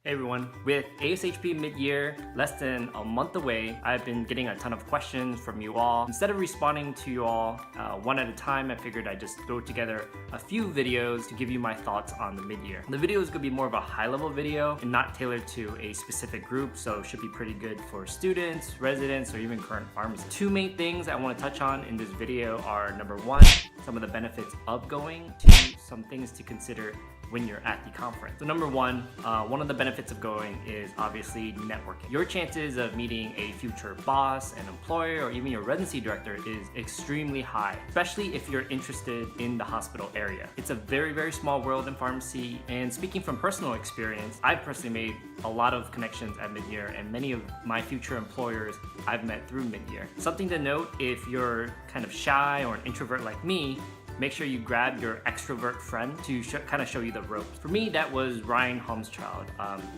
Hey everyone, with ASHP Midyear less than a month away, I've been getting a ton of questions from you all. Instead of responding to you all one at a time, I figured I'd just throw together a few videos to give you my thoughts on the midyear. The video is going to be more of a high-level video and not tailored to a specific group, so it should be pretty good for students, residents, or even current pharmacists. Two main things I want to touch on in this video are number one, some of the benefits of going, two, some things to consider when you're at the conference. So number one of the benefits of going is obviously networking. Your chances of meeting a future boss, an employer, or even your residency director is extremely high, especially if you're interested in the hospital area. It's a very, very small world in pharmacy, and speaking from personal experience, I've personally made a lot of connections at Midyear, and many of my future employers I've met through Midyear. Something to note, if you're kind of shy or an introvert like me, make sure you grab your extrovert friend to kind of show you the ropes. For me, that was Ryan Holmeschild.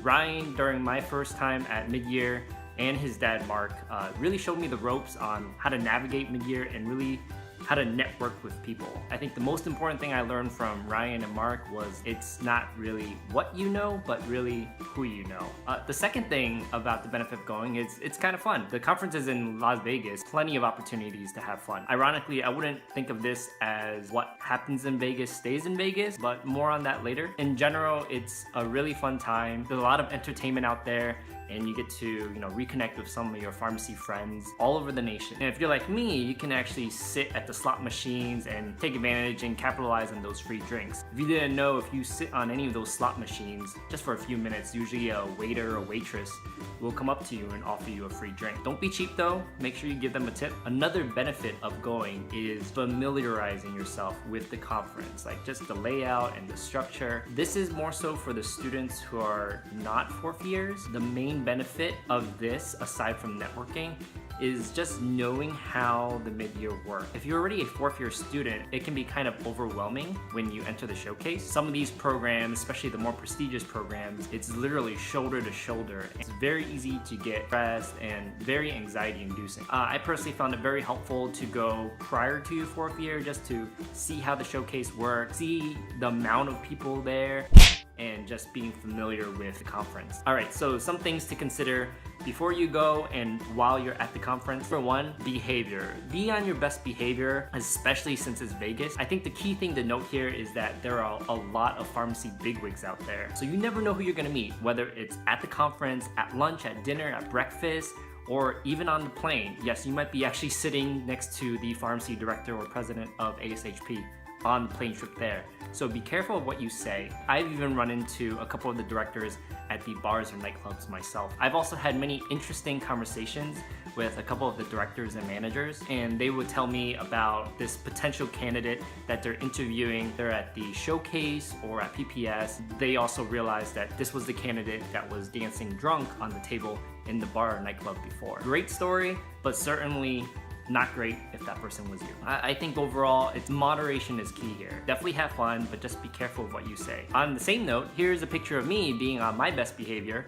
Ryan, during my first time at Midyear, and his dad, Mark, really showed me the ropes on how to navigate Midyear and really how to network with people. I think the most important thing I learned from Ryan and Mark was it's not really what you know, but really who you know. The second thing about the benefit of going is it's kind of fun. The conference is in Las Vegas, plenty of opportunities to have fun. Ironically, I wouldn't think of this as what happens in Vegas stays in Vegas, but more on that later. In general, it's a really fun time. There's a lot of entertainment out there, and you get to reconnect with some of your pharmacy friends all over the nation. And if you're like me, you can actually sit at the slot machines and take advantage and capitalize on those free drinks. If you didn't know, if you sit on any of those slot machines just for a few minutes, usually a waiter or waitress will come up to you and offer you a free drink. Don't be cheap though, make sure you give them a tip. Another benefit of going is familiarizing yourself with the conference, like just the layout and the structure. This is more so for the students who are not fourth years. The main benefit of this, aside from networking, is just knowing how the midyear works. If you're already a fourth year student, it can be kind of overwhelming when you enter the showcase. Some of these programs, especially the more prestigious programs, it's literally shoulder to shoulder. It's very easy to get stressed and very anxiety inducing. I personally found it very helpful to go prior to your fourth year just to see how the showcase works, see the amount of people there, and just being familiar with the conference. All right, so some things to consider before you go and while you're at the conference. For one, behavior. Be on your best behavior, especially since it's Vegas. I think the key thing to note here is that there are a lot of pharmacy bigwigs out there. So you never know who you're gonna meet, whether it's at the conference, at lunch, at dinner, at breakfast, or even on the plane. Yes, you might be actually sitting next to the pharmacy director or president of ASHP on the plane trip there. So be careful of what you say. I've even run into a couple of the directors at the bars or nightclubs myself. I've also had many interesting conversations with a couple of the directors and managers, and they would tell me about this potential candidate that they're interviewing. They're at the showcase or at PPS. They also realized that this was the candidate that was dancing drunk on the table in the bar or nightclub before. Great story, but certainly not great if that person was you. I think overall, moderation is key here. Definitely have fun, but just be careful of what you say. On the same note, here's a picture of me being on my best behavior.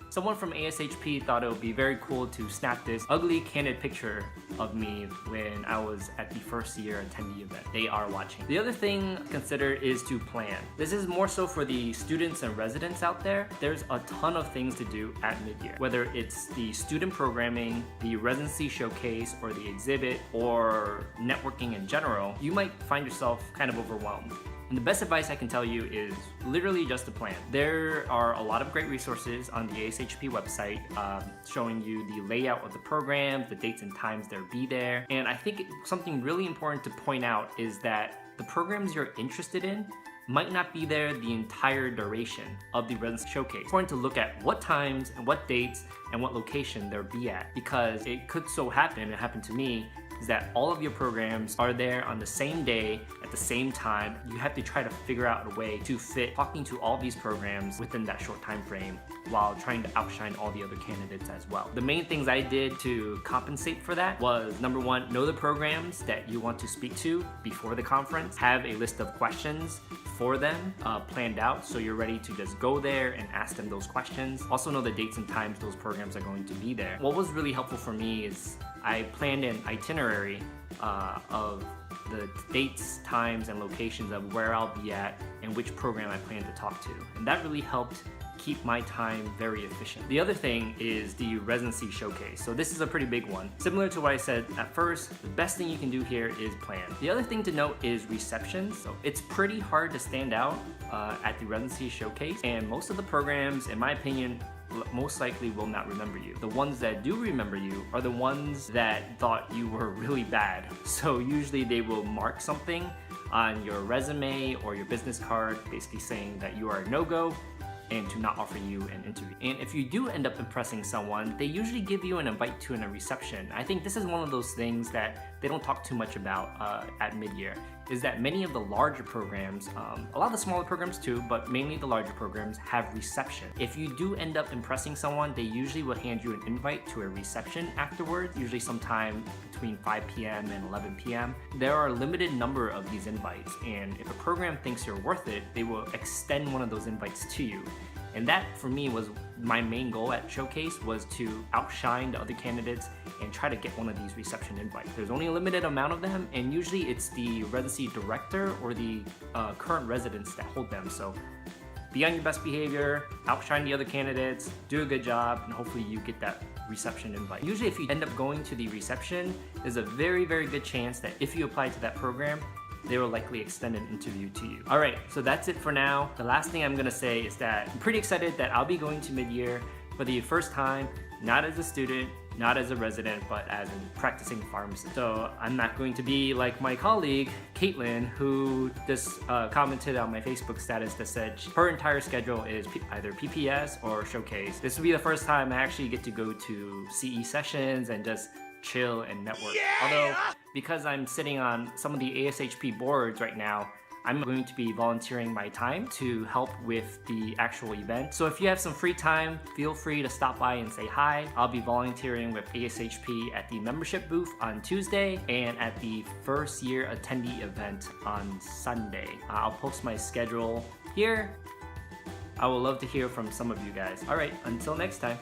Someone from ASHP thought it would be very cool to snap this ugly, candid picture of me when I was at the first year attendee event. They are watching. The other thing to consider is to plan. This is more so for the students and residents out there. There's a ton of things to do at Midyear. Whether it's the student programming, the Residency Showcase, or the exhibit, or networking in general, you might find yourself kind of overwhelmed. And the best advice I can tell you is literally just a plan. There are a lot of great resources on the ASHP website showing you the layout of the programs, the dates and times they'll be there. And I think something really important to point out is that the programs you're interested in might not be there the entire duration of the Residency Showcase. It's important to look at what times and what dates and what location they'll be at, because it could so happen, it happened to me, is that all of your programs are there on the same day at the same time. You have to try to figure out a way to fit talking to all these programs within that short time frame while trying to outshine all the other candidates as well. The main things I did to compensate for that was, number one, know the programs that you want to speak to before the conference. Have a list of questions for them planned out, so you're ready to just go there and ask them those questions. Also know the dates and times those programs are going to be there. What was really helpful for me is I planned an itinerary of the dates, times, and locations of where I'll be at and which program I plan to talk to. And that really helped keep my time very efficient. The other thing is the Residency Showcase. So this is a pretty big one. Similar to what I said at first, the best thing you can do here is plan. The other thing to note is receptions. So it's pretty hard to stand out at the Residency Showcase, and most of the programs, in my opinion, most likely will not remember you. The ones that do remember you are the ones that thought you were really bad. So usually they will mark something on your resume or your business card basically saying that you are a no-go and to not offer you an interview. And if you do end up impressing someone, they usually give you an invite to a reception. I think this is one of those things that they don't talk too much about at Midyear, is that many of the larger programs, a lot of the smaller programs too, but mainly the larger programs have reception. If you do end up impressing someone, they usually will hand you an invite to a reception afterwards, usually sometime between 5 p.m. and 11 p.m. There are a limited number of these invites, and if a program thinks you're worth it, they will extend one of those invites to you. And that, for me, was my main goal at Showcase, was to outshine the other candidates and try to get one of these reception invites. There's only a limited amount of them, and usually it's the residency director or the current residents that hold them. So be on your best behavior, outshine the other candidates, do a good job, and hopefully you get that reception invite. Usually if you end up going to the reception, there's a very, very good chance that if you apply to that program, they will likely extend an interview to you. All right, so that's it for now. The last thing I'm gonna say is that I'm pretty excited that I'll be going to Midyear for the first time, not as a student, not as a resident, but as a practicing pharmacist. So I'm not going to be like my colleague, Caitlin, who just commented on my Facebook status that said her entire schedule is either PPS or Showcase. This will be the first time I actually get to go to CE sessions and just chill and network. Yeah! Although, because I'm sitting on some of the ASHP boards right now, I'm going to be volunteering my time to help with the actual event. So if you have some free time, feel free to stop by and say hi. I'll be volunteering with ASHP at the membership booth on Tuesday and at the first year attendee event on Sunday. I'll post my schedule here. I would love to hear from some of you guys. All right, until next time.